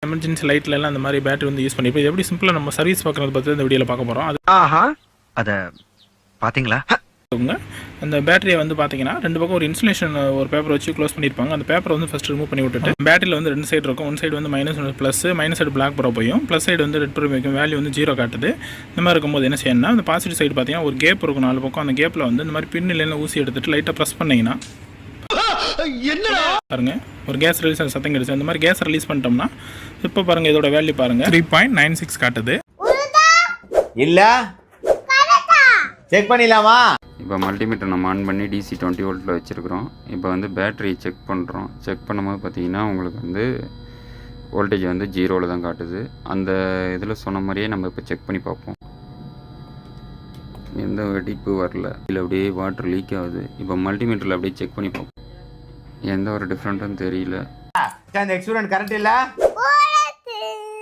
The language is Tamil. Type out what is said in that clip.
எமர்ஜென்சி லைட்லலாம் அந்த மாதிரி பேட்டரி வந்து யூஸ் பண்ணி இப்போ எப்படி சிம்பிளாக நம்ம சர்வீஸ் பார்க்குறது பற்றி இந்த வீடியோவில் பார்க்க போகிறோம். அது அதை பார்த்தீங்களா? அந்த பேட்டரியை வந்து பார்த்தீங்கன்னா 2 பக்கம் ஒரு இன்சுலேஷன் ஒரு பேப்பர் வச்சு க்ளோஸ் பண்ணியிருப்பாங்க. அந்த பேப்பரை வந்து ஃபஸ்ட் ரிமூவ் பண்ணி விட்டுட்டு பேட்டரியில் வந்து 2 சைடு இருக்கும். ஒன் சைடு வந்து +, மைனஸ் சைடு பிளாக் ப்ரோ போயும், ப்ளஸ் சைடு வந்து ரெட் ப்ரோ வைக்கும். வேல்யூ வந்து 0 காட்டுது. இந்த மாதிரி இருக்கும்போது என்ன செய்யணும்னா அந்த பாசிட்டிவ் சைடு பார்த்தீங்கன்னா ஒரு கேப் இருக்கும் 4 பக்கம். அந்த கேப்பில் வந்து இந்த மாதிரி பின் இல்லைன்னு ஊசி எடுத்துட்டு லைட்டாக ப்ரெஸ் பண்ணிங்கன்னா பாருங்க ஒரு கேஸ் ரிலீஸ் சத்தம் கிடைச்சு. அந்த மாதிரி கேஸ் ரிலீஸ் பண்ணிட்டோம்னா இப்போ பாருங்க இதோட வேல்யூ பாருங்க 3.96 காட்டுது. இல்ல செக் பண்ணிடலாமா? இப்போ மல்டிமீட்டர் நம்ம ஆன் பண்ணி DC 20 வோல்ட்டில் வச்சுருக்கிறோம். இப்போ வந்து பேட்டரி செக் பண்ணுறோம். செக் பண்ணும்போது பார்த்தீங்கன்னா உங்களுக்கு வந்து வோல்டேஜ் வந்து 0ல் தான் காட்டுது. அந்த இதில் சொன்ன மாதிரியே நம்ம இப்போ செக் பண்ணி பார்ப்போம். எந்த வெடிப்பு வரல, இல்லை அப்படியே வாட்டர் லீக் ஆகுது. இப்போ மல்டிமீட்டரில் அப்படியே செக் பண்ணி பார்ப்போம். எந்த ஒரு டிஃப்ரெண்ட்டும் தெரியல. இந்த எக்ஸ்பீரியன்ஸ் கரெக்ட் இல்லை.